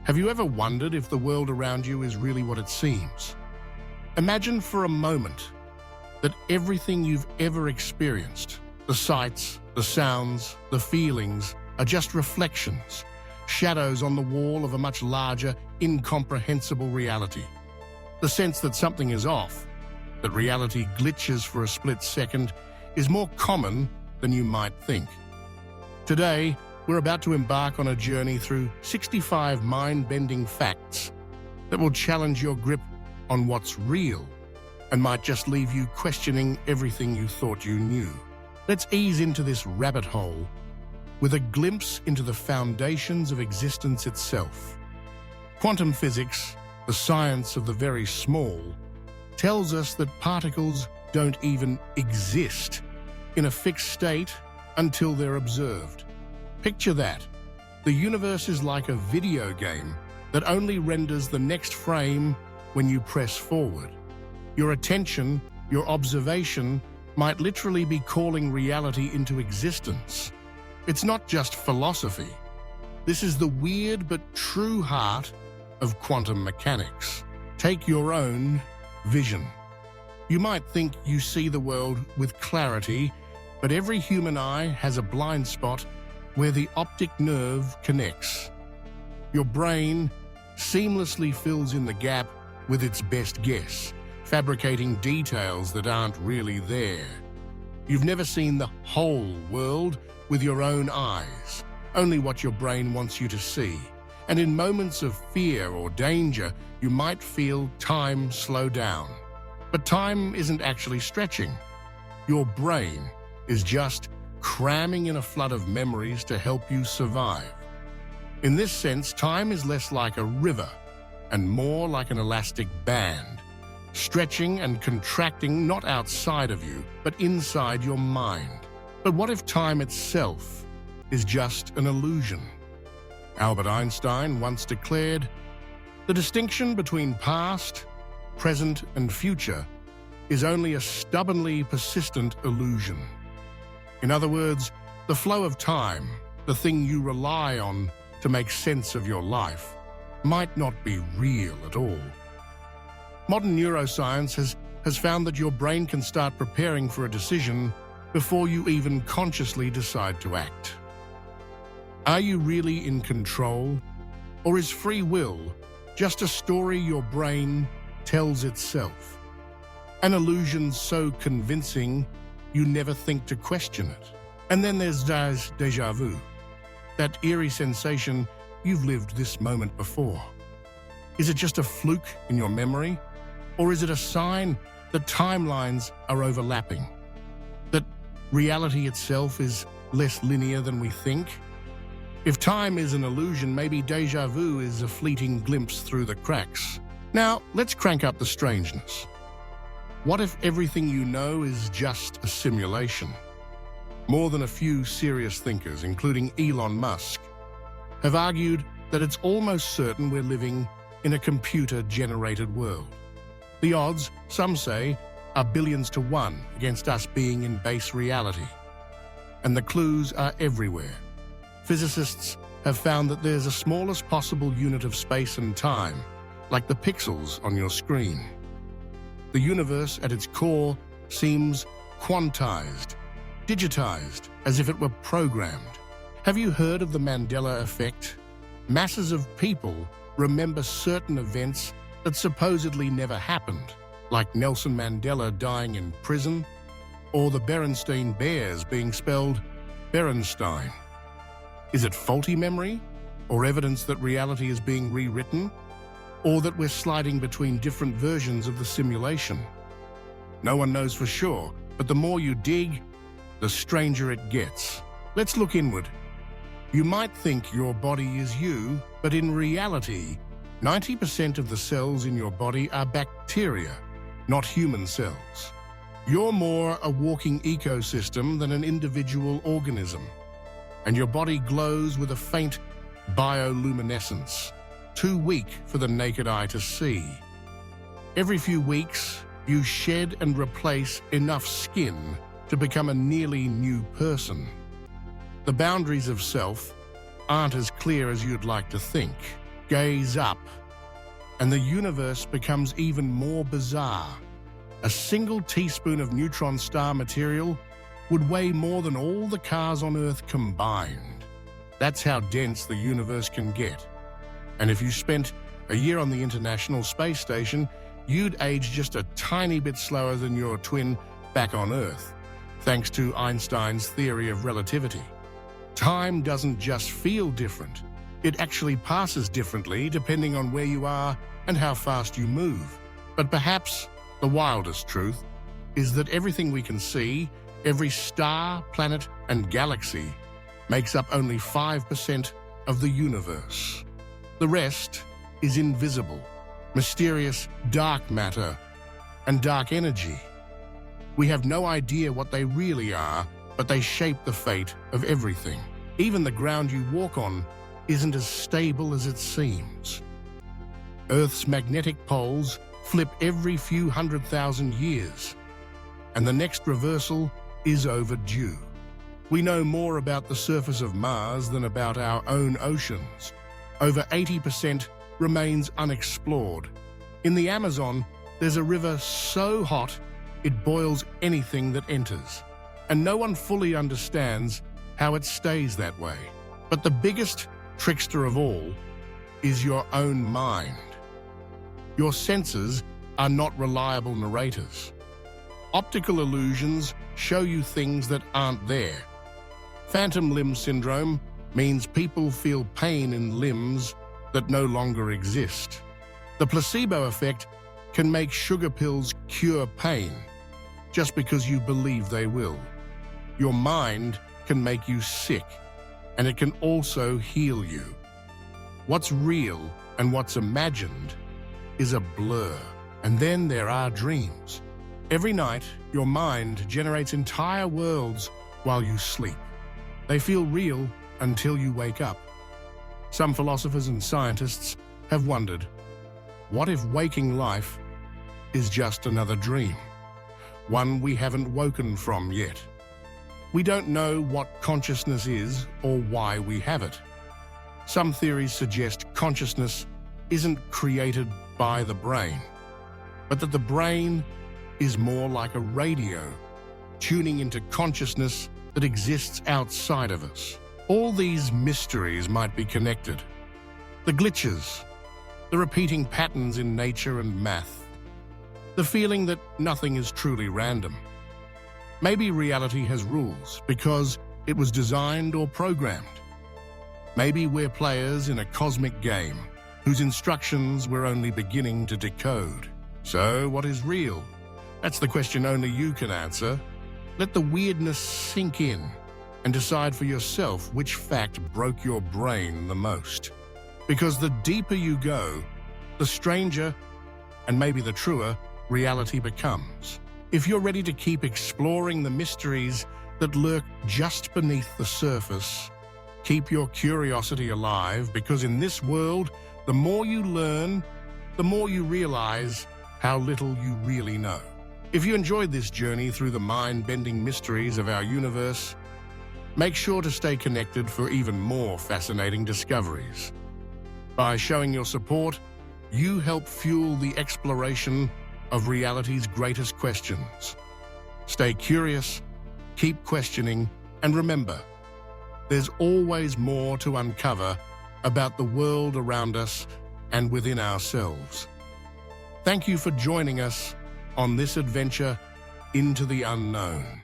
Have you ever wondered if the world around you is really what it seems? Imagine for a moment that everything you've ever experienced, the sights, the sounds, the feelings, are just reflections, shadows on the wall of a much larger, incomprehensible reality. The sense that something is off, that reality glitches for a split second, is more common than you might think. Today, we're about to embark on a journey through 65 mind-bending facts that will challenge your grip on what's real and might just leave you questioning everything you thought you knew. Let's ease into this rabbit hole with a glimpse into the foundations of existence itself. Quantum physics, the science of the very small, tells us that particles don't even exist in a fixed state until they're observed. Picture that. The universe is like a video game that only renders the next frame when you press forward. Your attention, your observation, might literally be calling reality into existence. It's not just philosophy. This is the weird but true heart of quantum mechanics. Take your own vision. You might think you see the world with clarity, but every human eye has a blind spot where the optic nerve connects. Your brain seamlessly fills in the gap with its best guess, fabricating details that aren't really there. You've never seen the whole world with your own eyes, only what your brain wants you to see. And in moments of fear or danger, you might feel time slow down. But time isn't actually stretching. Your brain is just cramming in a flood of memories to help you survive. In this sense, time is less like a river and more like an elastic band, stretching and contracting not outside of you, but inside your mind. But what if time itself is just an illusion? Albert Einstein once declared, "The distinction between past, present, and future is only a stubbornly persistent illusion." In other words, the flow of time, the thing you rely on to make sense of your life, might not be real at all. Modern neuroscience has found that your brain can start preparing for a decision before you even consciously decide to act. Are you really in control, or is free will just a story your brain tells itself? An illusion so convincing you never think to question it. And then there's déjà vu, that eerie sensation you've lived this moment before. Is it just a fluke in your memory, or is it a sign that timelines are overlapping? That reality itself is less linear than we think? If time is an illusion, maybe déjà vu is a fleeting glimpse through the cracks. Now, let's crank up the strangeness. What if everything you know is just a simulation? More than a few serious thinkers, including Elon Musk, have argued that it's almost certain we're living in a computer-generated world. The odds, some say, are billions to one against us being in base reality. And the clues are everywhere. Physicists have found that there's a smallest possible unit of space and time, like the pixels on your screen. The universe at its core seems quantized, digitized, as if it were programmed. Have you heard of the Mandela effect? Masses of people remember certain events that supposedly never happened, like Nelson Mandela dying in prison, or the Berenstain Bears being spelled Berenstein. Is it faulty memory, or evidence that reality is being rewritten, or that we're sliding between different versions of the simulation? No one knows for sure, but the more you dig, the stranger it gets. Let's look inward. You might think your body is you, but in reality, 90% of the cells in your body are bacteria, not human cells. You're more a walking ecosystem than an individual organism, and your body glows with a faint bioluminescence, too weak for the naked eye to see. Every few weeks, you shed and replace enough skin to become a nearly new person. The boundaries of self aren't as clear as you'd like to think. Gaze up, and the universe becomes even more bizarre. A single teaspoon of neutron star material would weigh more than all the cars on Earth combined. That's how dense the universe can get. And if you spent a year on the International Space Station, you'd age just a tiny bit slower than your twin back on Earth, thanks to Einstein's theory of relativity. Time doesn't just feel different. It actually passes differently depending on where you are and how fast you move. But perhaps the wildest truth is that everything we can see, every star, planet, and galaxy, makes up only 5% of the universe. The rest is invisible, mysterious dark matter, and dark energy. We have no idea what they really are, but they shape the fate of everything. Even the ground you walk on isn't as stable as it seems. Earth's magnetic poles flip every few 100,000 years, and the next reversal is overdue. We know more about the surface of Mars than about our own oceans. Over 80% remains unexplored. In the Amazon, there's a river so hot it boils anything that enters, and no one fully understands how it stays that way. But the biggest trickster of all is your own mind. Your senses are not reliable narrators. Optical illusions show you things that aren't there. Phantom limb syndrome means people feel pain in limbs that no longer exist. The placebo effect can make sugar pills cure pain just because you believe they will. Your mind can make you sick, and it can also heal you. What's real and what's imagined is a blur. And then there are dreams. Every night, your mind generates entire worlds while you sleep. They feel real until you wake up. Some philosophers and scientists have wondered, what if waking life is just another dream? One we haven't woken from yet. We don't know what consciousness is or why we have it. Some theories suggest consciousness isn't created by the brain, but that the brain is more like a radio, tuning into consciousness that exists outside of us. All these mysteries might be connected. The glitches, the repeating patterns in nature and math, the feeling that nothing is truly random. Maybe reality has rules because it was designed or programmed. Maybe we're players in a cosmic game whose instructions we're only beginning to decode. So, what is real? That's the question only you can answer. Let the weirdness sink in and decide for yourself which fact broke your brain the most. Because the deeper you go, the stranger, and maybe the truer, reality becomes. If you're ready to keep exploring the mysteries that lurk just beneath the surface, keep your curiosity alive, because in this world, the more you learn, the more you realize how little you really know. If you enjoyed this journey through the mind-bending mysteries of our universe, make sure to stay connected for even more fascinating discoveries. By showing your support, you help fuel the exploration of reality's greatest questions. Stay curious, keep questioning, and remember, there's always more to uncover about the world around us and within ourselves. Thank you for joining us on this adventure into the unknown.